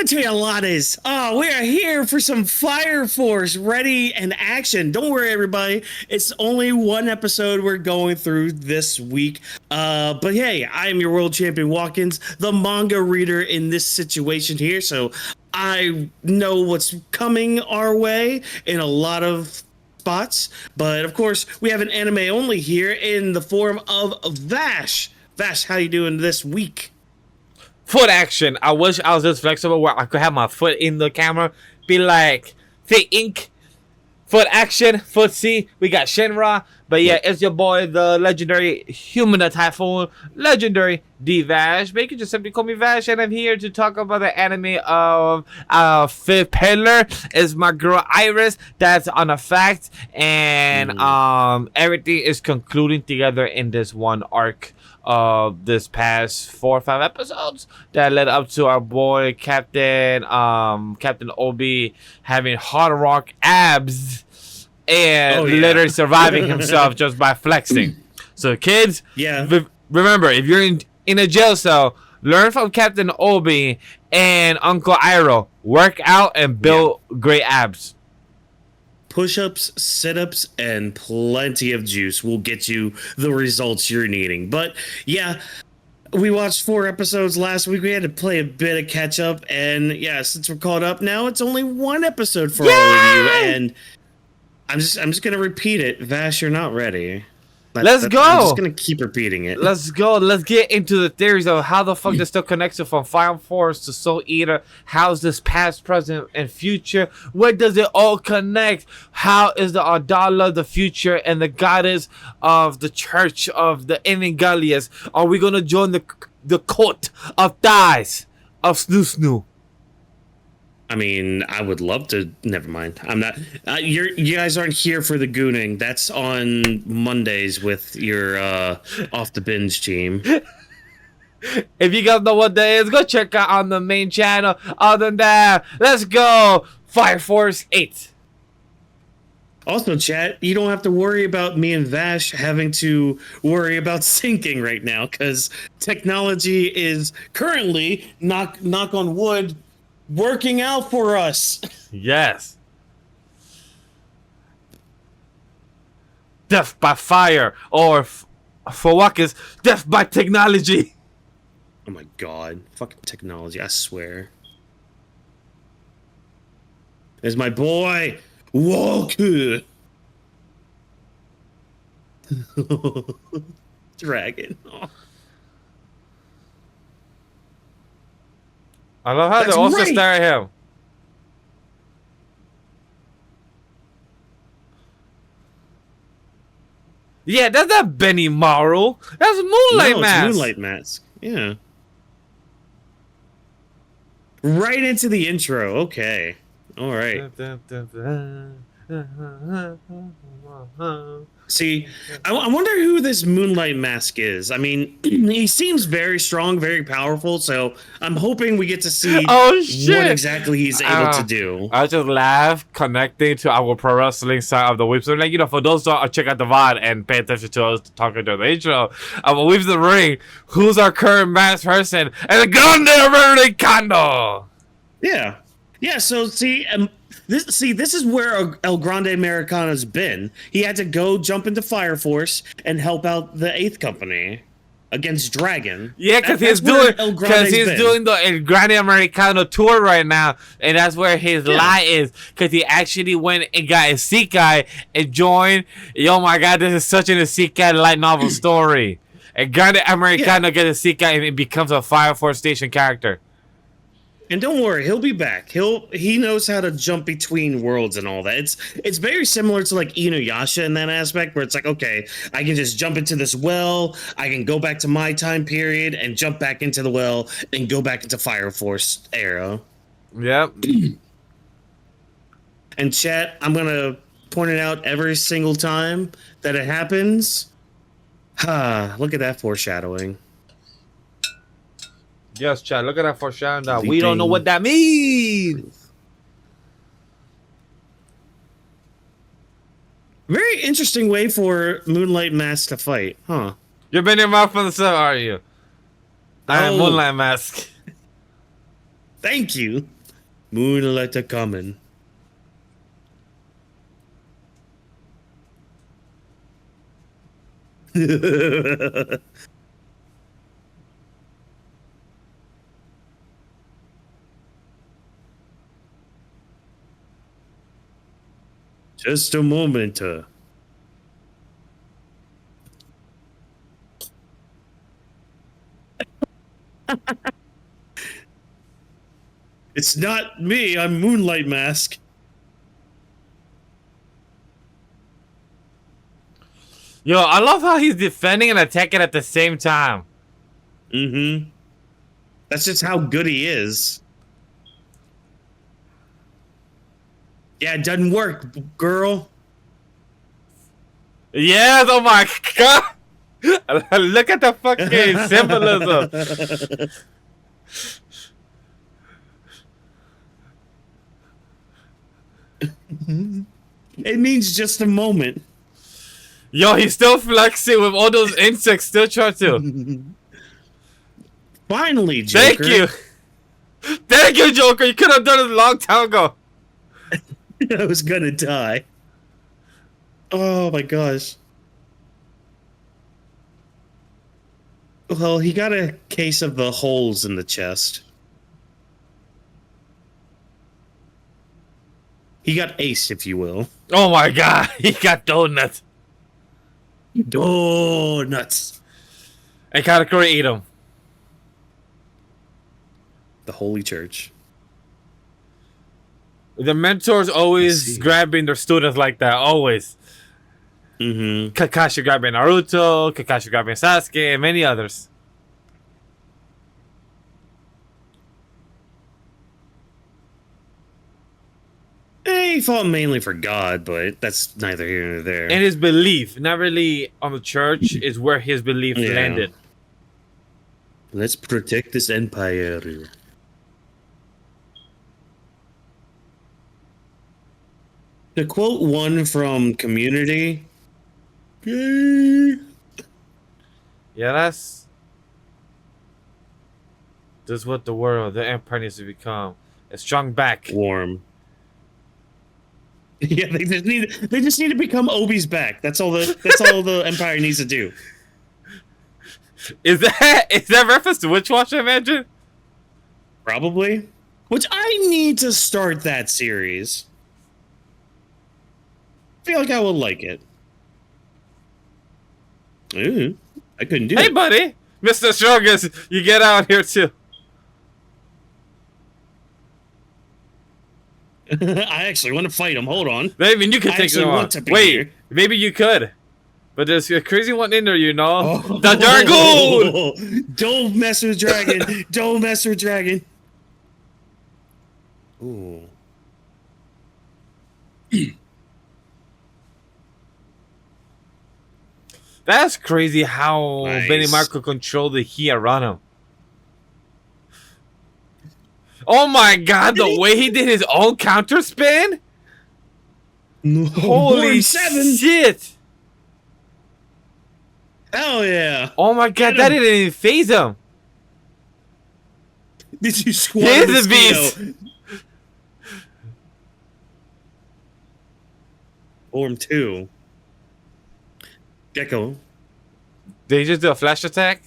Konnichiwa. Oh, we are here for some Fire Force ready and action. Don't worry, everybody. It's only one episode we're going through this week. But hey, I am your world champion Watkins, the manga reader in this situation here. So I know what's coming our way in a lot of spots. But of course, we have an anime only here in the form of Vash. Vash, how you doing this week? Foot action. I wish I was this flexible where I could have my foot in the camera. Be like, Thick Ink. Foot action. Foot C. We got Shinra. But yeah, it's your boy, the legendary Human Typhoon. Legendary D-Vash. But you can just simply call me Vash. And I'm here to talk about the anime of Fifth Pillar. Is my girl Iris. That's on a fact. And everything is concluding together in this one arc of this past 4 or 5 episodes that led up to our boy Captain Obi having hard rock abs and literally surviving himself just by flexing. So kids, remember, if you're in a jail cell, learn from Captain Obi and Uncle Iroh. Work out and build great abs. Push-ups, sit-ups, and plenty of juice will get you the results you're needing. But yeah, we watched 4 episodes last week. We had to play a bit of catch-up, and yeah, since we're caught up now, it's only 1 episode for all of you. And I'm just gonna repeat it. Vash, you're not ready. Let's go. I'm just gonna keep repeating it. Let's go. Let's get into the theories of how the fuck this still connects from Fire Force to Soul Eater. How's this past, present, and future? Where does it all connect? How is the Ardala the future and the goddess of the church of the Enengalias? Are we gonna join the court of thighs of Snoo Snoo? I mean, I would love to. Never mind. I'm not. You guys aren't here for the gooning. That's on Mondays with your off the binge team. If you guys know what that is, go check out on the main channel. Other than that, let's go Fire Force 8. Also, chat, you don't have to worry about me and Vash having to worry about syncing right now because technology is currently knock on wood. Working out for us. Yes. Death by fire, or for Watkins, death by technology. Oh my god. Fucking technology, I swear. There's my boy, Walker. Dragon. Oh. I love how they also stare at him. Yeah, that's not Benny Morrow. That's Moonlight Mask. It's Moonlight Mask. Yeah. Right into the intro. Okay. All right. See, I wonder who this Moonlight Mask is. I mean, he seems very strong, very powerful, so I'm hoping we get to see what exactly he's able to do. I just laugh connecting to our pro wrestling side of the Whips. So, like, you know, for those who check out the VOD and pay attention to us talking to the intro, Whips the Ring, who's our current masked person? And the Grande Americano! Yeah. Yeah, so see, this is where El Grande Americano's been. He had to go jump into Fire Force and help out the 8th Company against Dragon. Yeah, because he's doing the El Grande Americano tour right now, and that's where his lie is. Because he actually went and got a Isekai and joined. Oh my god, this is such an Isekai light novel story. El Grande Americano gets a Isekai and becomes a Fire Force station character. And don't worry, he'll be back. He knows how to jump between worlds and all that. It's very similar to like Inuyasha in that aspect, where it's like, okay, I can just jump into this well, I can go back to my time period and jump back into the well and go back into Fire Force era. Yep. And chat, I'm gonna point it out every single time that it happens. Look at that foreshadowing. Yes, Chad, look at that foreshadowing. We don't know what that means. Very interesting way for Moonlight Mask to fight, huh? You've been in mouth for the sun, are you? I am Moonlight Mask. Thank you. Moonlight a coming. Just a moment. It's not me. I'm Moonlight Mask. Yo, I love how he's defending and attacking at the same time. Mm-hmm. That's just how good he is. Yeah, it doesn't work, girl. Yes, oh my god! Look at the fucking symbolism. It means just a moment. Yo, he's still flexing with all those insects still trying to. Finally, Joker. Thank you! Thank you, Joker! You could have done it a long time ago. I was gonna die. Oh my gosh. Well, he got a case of the holes in the chest. He got aced, if you will. Oh my god, he got donuts. Donuts. And Katakuri ate them. The Holy Church. The mentors always grabbing their students like that, always. Mm-hmm. Kakashi grabbing Naruto, Kakashi grabbing Sasuke, and many others. He fought mainly for God, but that's neither here nor there. And his belief, not really on the church, is where his belief landed. Let's protect this empire. To quote one from Community, Yeah, this is what the world, the empire needs to become. A strong back. warm. Yeah, they just need to become Obi's back. That's all the empire needs to do. Is that reference to Witch Watch, I imagine? Probably. Which I need to start that series. I feel like I will like it. Ooh, I couldn't do it. Hey, buddy! Mr. Strongest, you get out here too. I actually want to fight him. Hold on. I mean, you can take actually them on. want to be Wait, here. maybe you could. But there's a crazy one in there, you know? Oh. The Dragoon! Don't mess with Dragon. Don't mess with Dragon. Ooh. That's crazy how Nice. Benny Marco controlled the heat around him. Oh my god, the way he did his own counter spin? Holy shit! Hell yeah! Oh my god, that didn't even phase him. Did you squat? Here's the beast. Form 2. Gecko. Did he just do a flash attack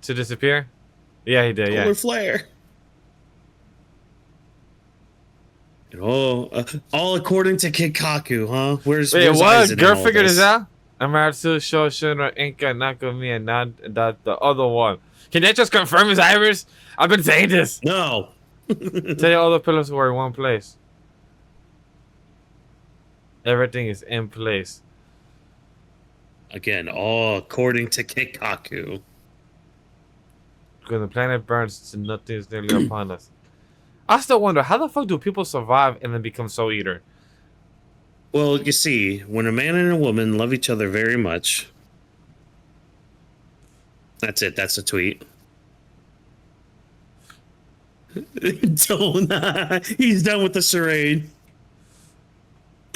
to disappear? Yeah, he did. Polar Yeah. flare. Oh, all according to Kikaku, huh? Where's Wait, where's what? Aizen in Girl all figured this? this out? Amatsu, Shoshinra, Inka, Nakumi, and not that the other one. Can they just confirm his iris? I've been saying this. No. Tell you all the pillars were in one place. Everything is in place. Again, all according to Kikaku. When the planet burns, nothing is nearly upon us. I still wonder, how the fuck do people survive and then become Soul Eater? Well, you see, when a man and a woman love each other very much, that's it. That's a tweet. Don't. He's done with the charade.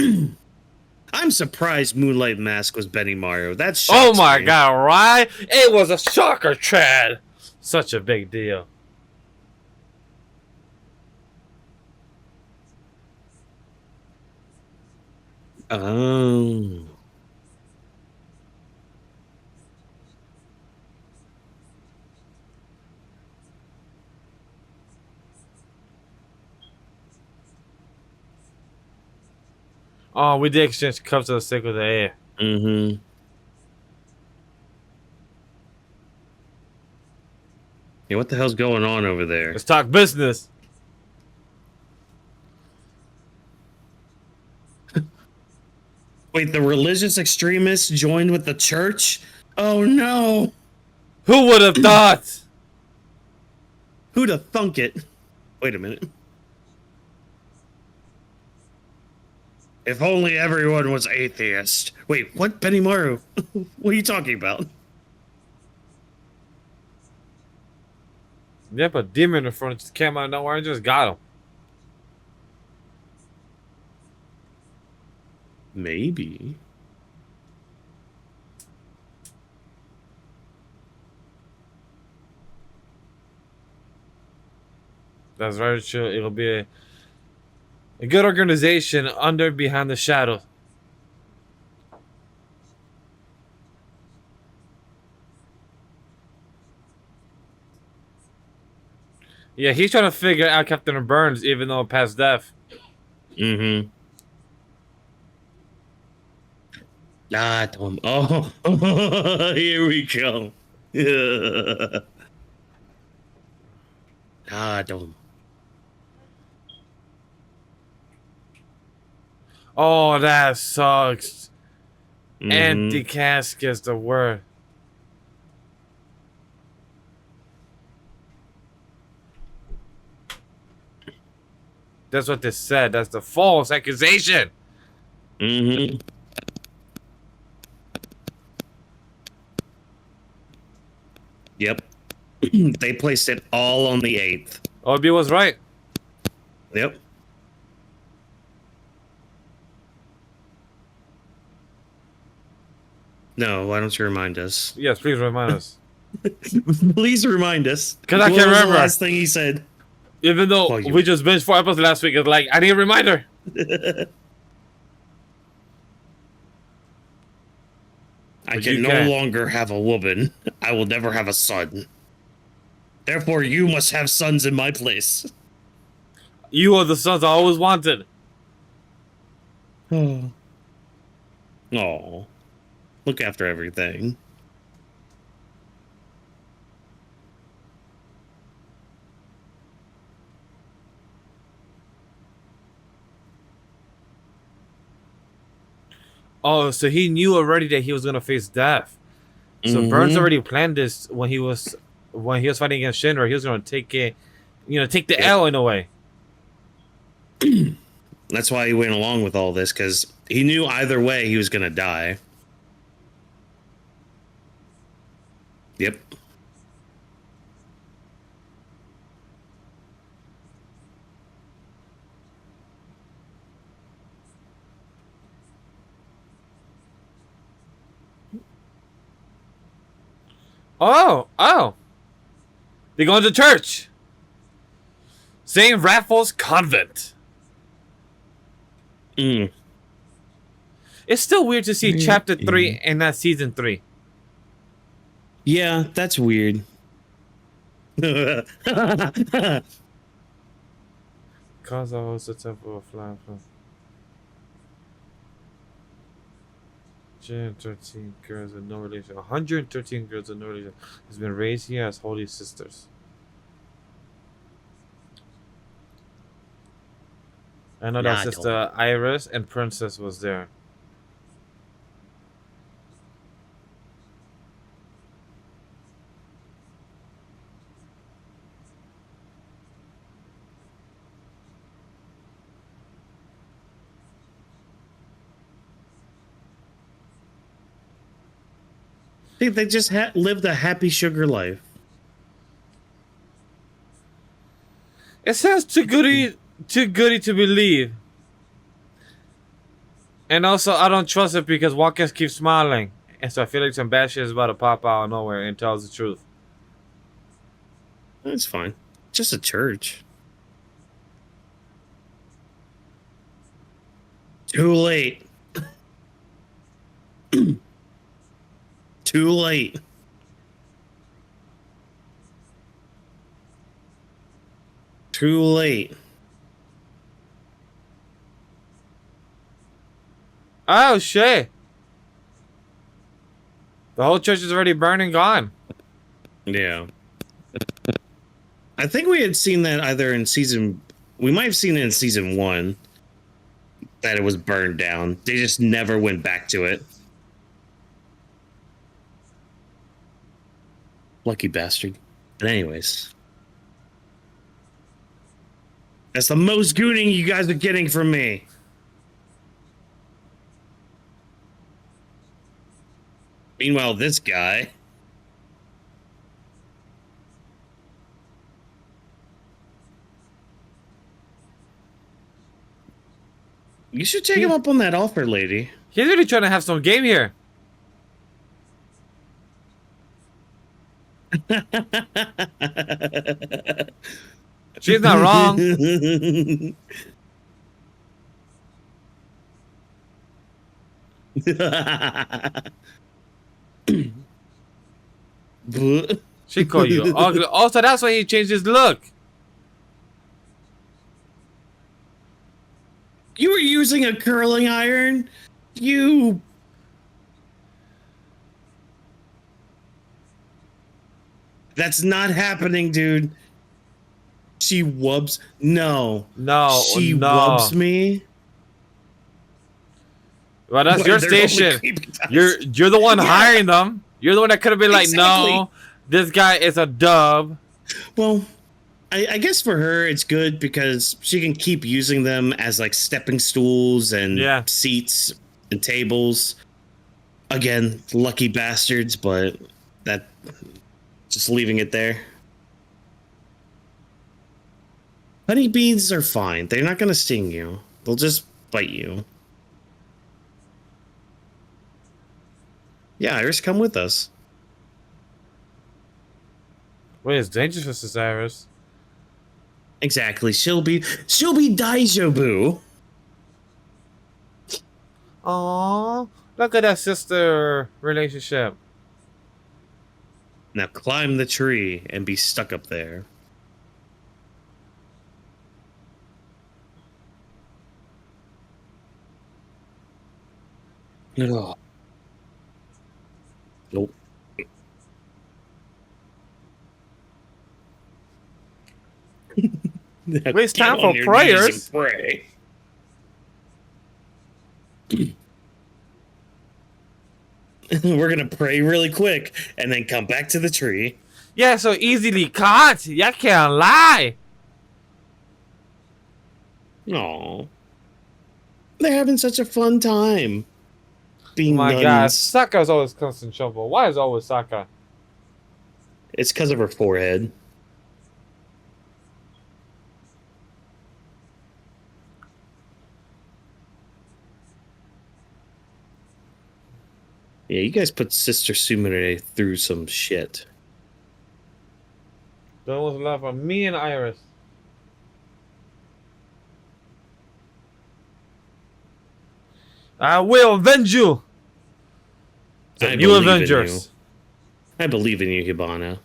I'm surprised Moonlight Mask was Benny Mario. That's Oh my god, right? It was a shocker, Chad. Such a big deal. Oh. Oh, we did exchange cups of the stick with the A. Mm-hmm. Yeah, what the hell's going on over there? Let's talk business. Wait, the religious extremists joined with the church? Oh no! Who would have thought? Who'd have thunk it? Wait a minute. If only everyone was atheist. Wait, what? Benimaru? What are you talking about? Yep, a demon in front just came out of nowhere and just got him. Maybe. That's very true. It'll be a good organization under behind the shadow. Yeah, he's trying to figure out Captain Burns, even though past death. Mm-hmm. Tom. Oh, here we go. Tom. Oh, that sucks. Mm-hmm. Anti-casket's the word. That's what they said. That's the false accusation. Mm-hmm. Yep. They placed it all on the 8th. OB was right. Yep. No, why don't you remind us? Yes, please remind us. Please remind us. Because I can't What was remember. the last thing he said? Even though Well, you- we just binged 4 episodes last week, it's like, I need a reminder. I But can you no can. longer have a woman. I will never have a son. Therefore, you must have sons in my place. You are the sons I always wanted. Oh. Look after everything. Oh, so he knew already that he was gonna face death. So Burns already planned this when he was fighting against Shinra. He was gonna take it, take the L in a way. That's why he went along with all this, because he knew either way he was gonna die. Yep. Oh. They're going to church. St. Raphael's Convent. Mm. It's still weird to see chapter 3 and not season 3. Yeah, that's weird. Cause I host a temple of flying from 113 girls of no relation. 113 girls of no relation has been raised here as holy sisters. I know that Sister Iris and Princess was there. I think they just lived a happy sugar life. It sounds too goody to believe. And also, I don't trust it because Watkins keeps smiling. And so I feel like some bad shit is about to pop out of nowhere and tells the truth. That's fine. Just a church. Too late. Too late. Too late. Oh shit! The whole church is already burned and gone. Yeah. I think we had seen that either in season... We might have seen it in season 1. That it was burned down. They just never went back to it. Lucky bastard. But anyways. That's the most gooning you guys are getting from me. Meanwhile, this guy... You should take him up on that offer, lady. He's really trying to have some game here. She's not wrong. She called you ugly. Also, that's why he changed his look. You were using a curling iron? You... That's not happening, dude. She wubs... No. No, She no. wubs me? Well, that's your station. You're the one hiring them. You're the one that could have been like, no, this guy is a dub. Well... I guess for her it's good because she can keep using them as like stepping stools and seats and tables. Again, lucky bastards, but that just leaving it there. Honeybees are fine. They're not gonna sting you. They'll just bite you. Yeah, Iris, come with us. Wait, it's dangerous for Iris. Exactly. She'll be Daijobu. Aww, look at that sister relationship. Now climb the tree and be stuck up there. Ugh. Nope. It's time for prayers. Pray. We're gonna pray really quick and then come back to the tree. Yeah, so easily caught. You can't lie. Aw. They're having such a fun time. Being Oh my nuns. god, Sokka's always constant trouble. Why is always Sokka? It's because of her forehead. Yeah, you guys put Sister Sumire through some shit. That was love for me and Iris. I will avenge you. You Avengers. I believe in you, Hibana.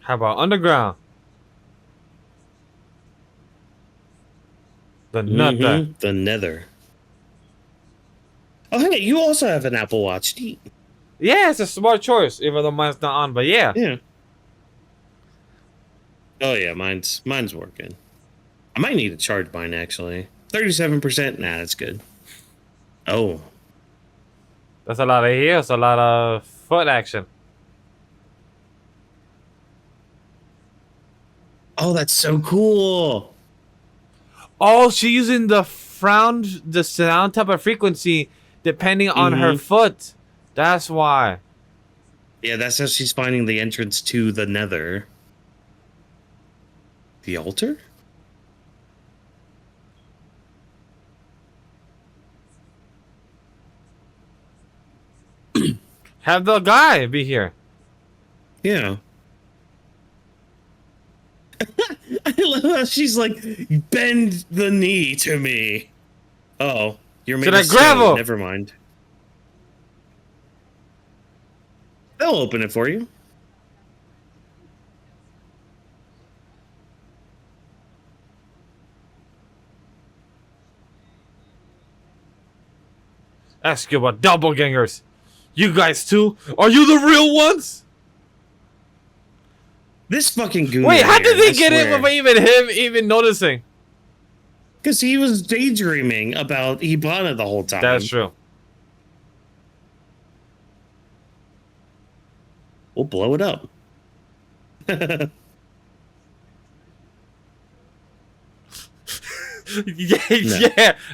How about underground? The nether. The nether. Oh, hey, you also have an Apple Watch. Yeah, it's a smart choice, even though mine's not on, but yeah. Yeah. Oh, yeah, mine's working. I might need to charge mine, actually. 37%? Nah, that's good. Oh. That's a lot of heels, a lot of foot action. Oh, that's so cool. Oh, she's using the sound type of frequency depending on her foot. That's why. Yeah, that's how she's finding the entrance to the nether. The altar? Have the guy be here. Yeah. I love how she's like, bend the knee to me. Uh-oh. You're made of gravel? Never mind. They'll open it for you. Ask you about doppelgangers. You guys too? Are you the real ones? This fucking goon. Wait, how did they I get swear. it without even him even noticing? Because he was daydreaming about Ibana the whole time. That's true. We'll blow it up. Yeah.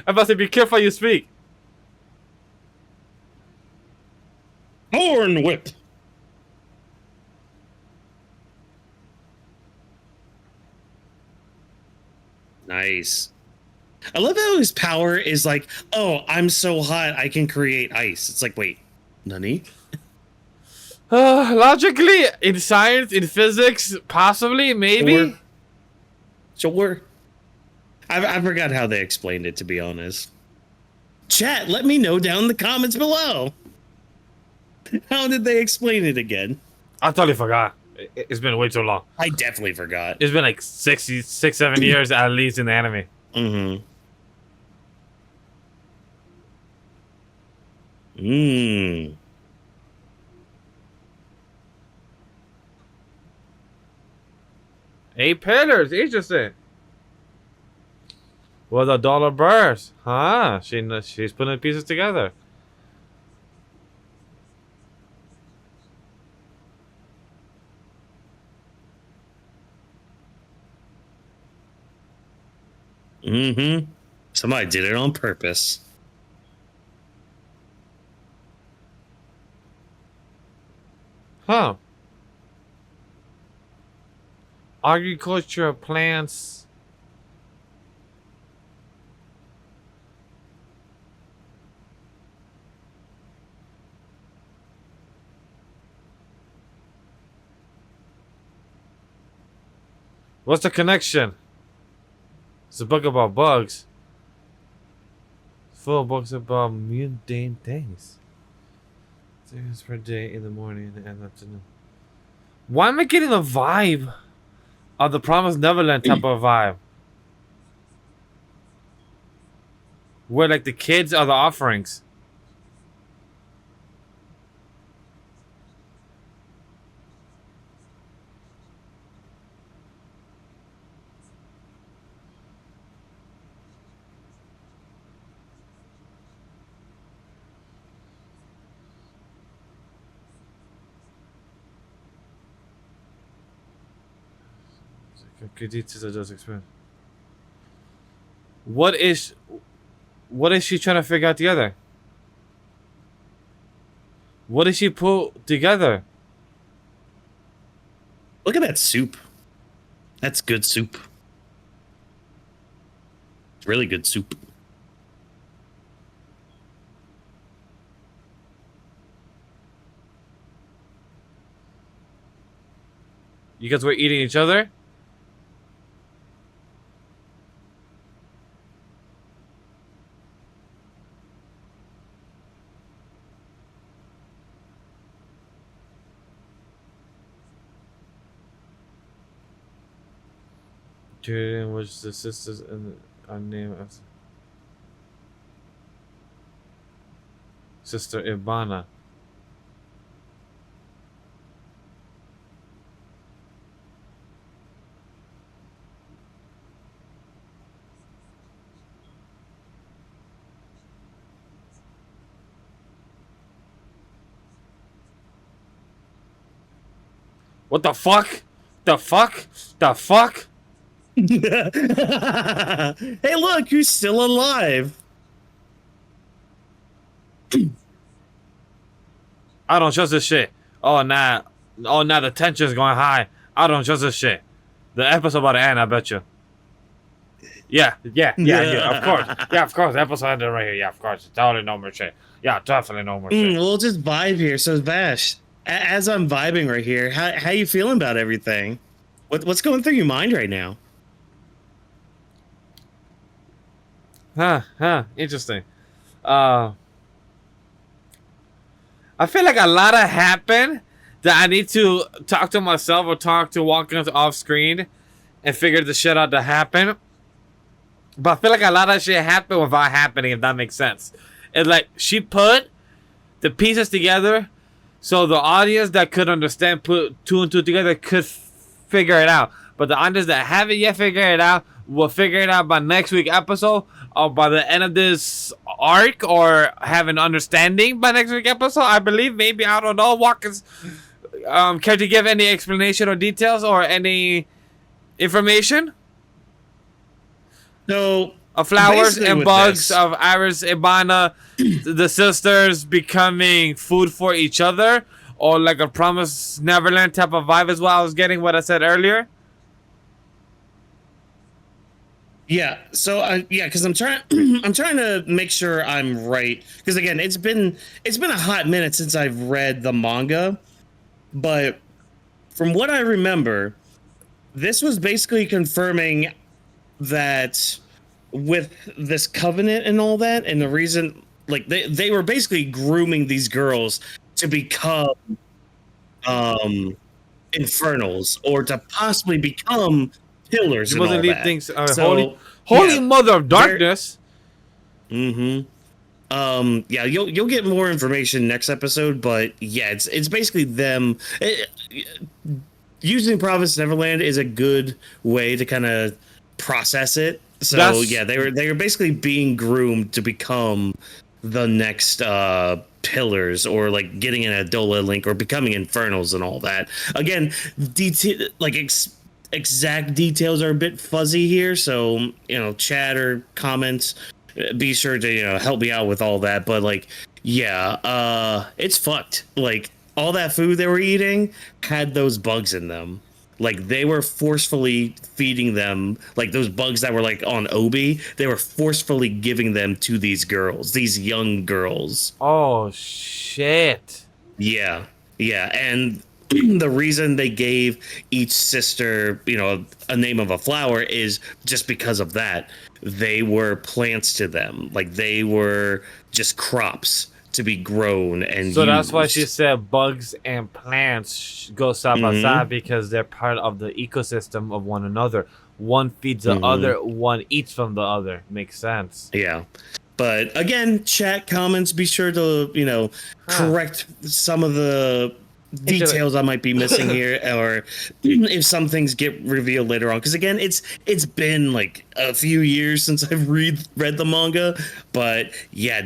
I must say, be careful how you speak. Horn whip. Nice. I love how his power is like, oh, I'm so hot, I can create ice. It's like, wait, nani? Logically, in science, in physics, possibly, maybe. Sure. I forgot how they explained it, to be honest. Chat, let me know down in the comments below. How did they explain it again? I totally forgot. It's been way too long. I definitely forgot. It's been like 7 years at least in the anime. Mm-hmm. Mmm. $8 pillars, interesting. Well, the dollar burst, huh? She's putting pieces together. Mm-hmm. Somebody did it on purpose. Huh. Agriculture plants. What's the connection? It's a book about bugs. It's full of books about mundane things. 6 per day in the morning and afternoon. Why am I getting the vibe of the Promised Neverland type of vibe? Where like the kids are the offerings. What is she trying to figure out together? What did she put together? Look at that soup. That's good soup. It's really good soup. You guys were eating each other? Jordan was the sisters and our name of Sister Ibana. What the fuck? The fuck? The fuck? Hey, look, who's still alive? I don't trust this shit. Oh, nah. Oh, now the tension's going high. I don't trust this shit. The episode about to end, I bet you. Yeah. Of course. Yeah, of course. Episode ended right here. Yeah, of course. Totally no more shit. Yeah, definitely no more shit. We'll just vibe here. So Vash, as I'm vibing right here, how you feeling about everything? What's going through your mind right now? Interesting. I feel like a lot of happened that I need to talk to myself or talk to Watkins off screen and figure the shit out that happened. But I feel like a lot of shit happened without happening, if that makes sense. It's like she put the pieces together so the audience that could understand, put two and two together, could figure it out. But the audience that haven't yet figured it out will figure it out by next week's episode or by the end of this arc, or have an understanding by next week's episode. I believe, maybe, I don't know. Watkins, care to give any explanation or details or any information? So Of flowers basically and with bugs, this- of Iris, Ibana, the sisters becoming food for each other, or like a Promised Neverland type of vibe is what I was getting, what I said earlier. Yeah. So because I'm trying I'm trying to make sure I'm right, because again, it's been a hot minute since I've read the manga, but from what I remember, this was basically confirming that with this covenant and all that, and the reason, like, they were basically grooming these girls to become infernals, or to possibly become pillars You and all mustn't leave that. things So, holy yeah, mother of darkness. yeah, you'll get more information next episode, but yeah, it's basically them. Using Province Neverland is a good way to kind of process it. So yeah, they were basically being groomed to become the next pillars, or like getting an Adola link, or becoming infernals and all that. Again, exact details are a bit fuzzy here, so chat or comments, be sure to help me out with all that. But like, yeah, it's fucked. Like, all that food they were eating had those bugs in them. Like, they were forcefully feeding them, like those bugs that were like on Obi, they were forcefully giving them to these girls, these young girls. Oh shit. Yeah, and the reason they gave each sister, a name of a flower is just because of that. They were plants to them. Like, they were just crops to be grown and So used. that's why she said bugs and plants go side by side, because they're part of the ecosystem of one another. One feeds the other, one eats from the other. Makes sense. Yeah. But again, chat, comments, be sure to, correct some of the details I might be missing here, or if some things get revealed later on. Because again, it's been like a few years since I've read the manga, but yeah,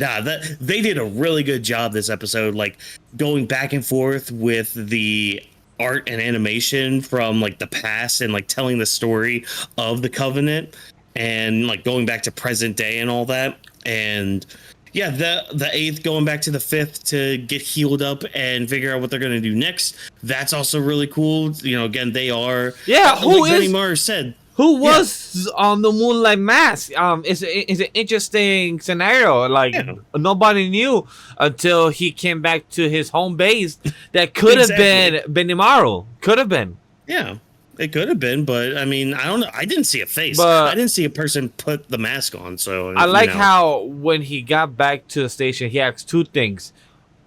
they did a really good job this episode, like going back and forth with the art and animation from like the past, and like telling the story of the Covenant, and like going back to present day and all that. And yeah, the 8th going back to the 5th to get healed up and figure out what they're gonna do next. That's also really cool. Again, they are, who like Benny is Mars said. who was on the Moonlight Mask? It's an interesting scenario. Like, nobody knew until he came back to his home base. That could have been Benimaru. Could have been. Yeah, it could have been, but I mean, I don't know. I didn't see a face. But I didn't see a person put the mask on. So I like how when he got back to the station, he asked two things.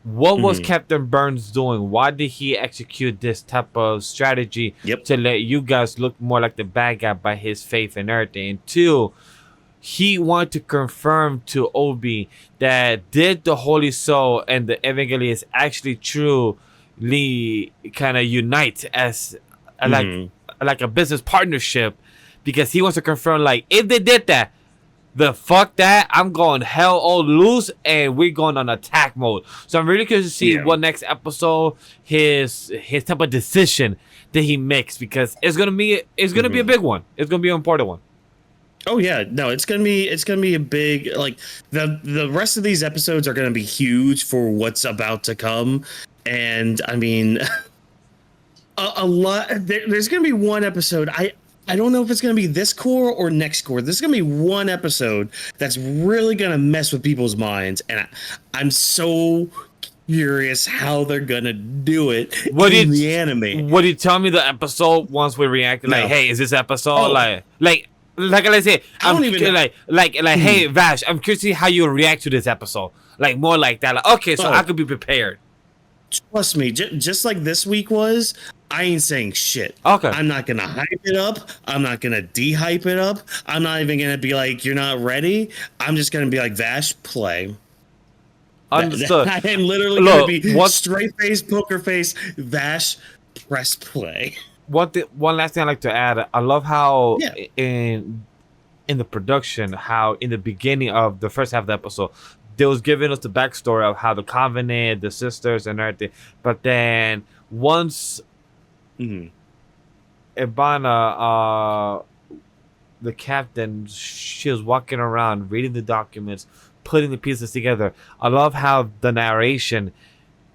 What was Captain Burns doing? Why did he execute this type of strategy to let you guys look more like the bad guy by his faith and everything? And two, he wanted to confirm to Obi that did the Holy Soul and the Evangelists actually truly kind of unite as like a business partnership, because he wants to confirm, like, if they did that, the fuck that, I'm going hell all loose and we're going on attack mode. So I'm really curious to see what next episode his type of decision that he makes, because it's gonna be a big one. It's gonna be an important one. Oh yeah, no, it's gonna be a big, like, the rest of these episodes are gonna be huge for what's about to come. And I mean, a lot. There's gonna be one episode. I don't know if it's going to be this core or next core. This is going to be one episode that's really going to mess with people's minds. And I'm so curious how they're going to do it in the anime. Would you tell me the episode once we react? Like, hey, is this episode like I say, I'm like, hey, Vash, I'm curious to see how you react to this episode. Like, more like that. Like, okay, so I could be prepared. Trust me, just like this week was, I ain't saying shit. Okay. I'm not going to hype it up. I'm not going to de-hype it up. I'm not even going to be like, you're not ready. I'm just going to be like, Vash, play. Understood. I am literally going to be straight face, poker face, Vash, press play. One last thing I'd like to add. I love how in the production, how in the beginning of the first half of the episode, they was giving us the backstory of how the Covenant, the sisters, and everything. But then once Ibana, the captain, she was walking around reading the documents, putting the pieces together. I love how the narration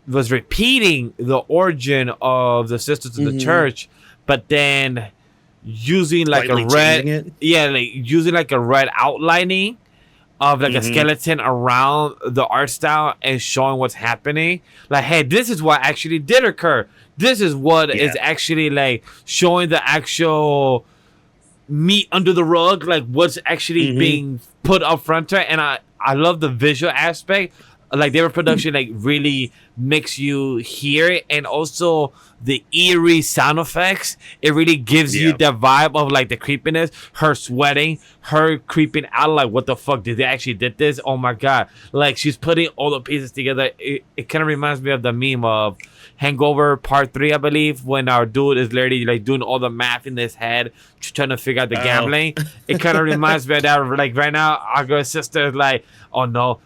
was repeating the origin of the sisters of the church, but then using like using like a red outlining of like a skeleton around the art style and showing what's happening. Like, hey, this is what actually did occur. This is what is actually like showing the actual meat under the rug, like what's actually being put up front to it. And I love the visual aspect. Like their production like really makes you hear it, and also the eerie sound effects. It really gives you the vibe of like the creepiness, her sweating, her creeping out, like what the fuck, did they actually did this? Oh my god. Like she's putting all the pieces together. It kind of reminds me of the meme of Hangover Part 3, I believe, when our dude is literally like doing all the math in his head, trying to figure out the gambling. It kind of reminds me of that. Like right now, our girl sister is like, oh no,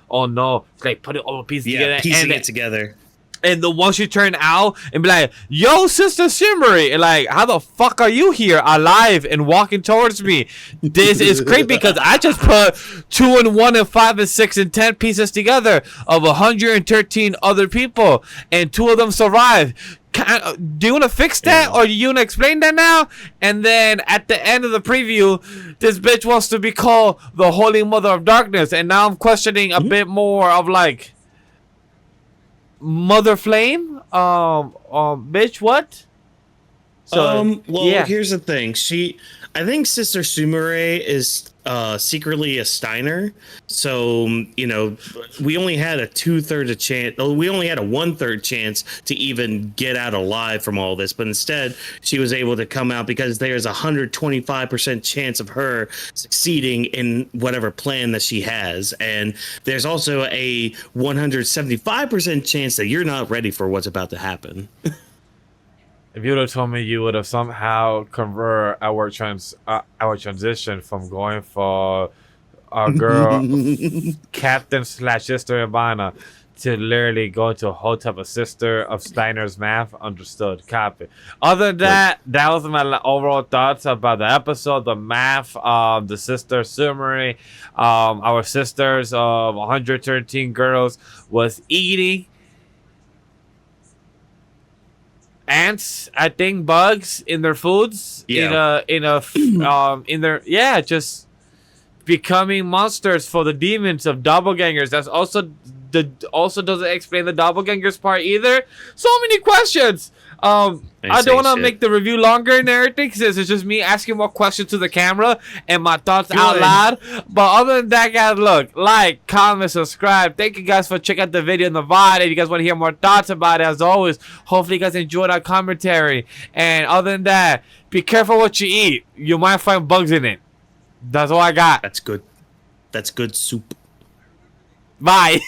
it's like putting all the pieces together, piecing it together. And the one she turned out and be like, yo, Sister Shimmery, and like, how the fuck are you here alive and walking towards me? This is crazy because I just put 2 and 1 and 5 and 6 and 10 pieces together of 113 other people, and 2 of them survived. Do you want to fix that, or do you want to explain that now? And then at the end of the preview, this bitch wants to be called the Holy Mother of Darkness, and now I'm questioning a bit more of like, Mother Flame, bitch, what? So, here's the thing. I think Sister Sumire is secretly a Steiner. So, you know, we only had a 2/3 chance. We only had a 1/3 chance to even get out alive from all this. But instead, she was able to come out because there's 125% chance of her succeeding in whatever plan that she has. And there's also a 175% chance that you're not ready for what's about to happen. If you would have told me you would have somehow convert our transition from going for our girl Captain / Sister Ibana to literally go to a whole type of sister of Steiner's math, understood, copy. Other than that, that was my overall thoughts about the episode, the math, the sister summary, our sisters of 113 girls was eating ants, I think, bugs in their foods, just becoming monsters for the demons of doppelgangers. That's also doesn't explain the doppelgangers part either. So many questions. I don't want to make the review longer and everything because it's just me asking more questions to the camera and my thoughts out loud. But other than that, guys, look, like, comment, subscribe. Thank you guys for checking out the video and the VOD. If you guys want to hear more thoughts about it, as always, hopefully you guys enjoyed our commentary. And other than that, be careful what you eat. You might find bugs in it. That's all I got. That's good. That's good soup. Bye.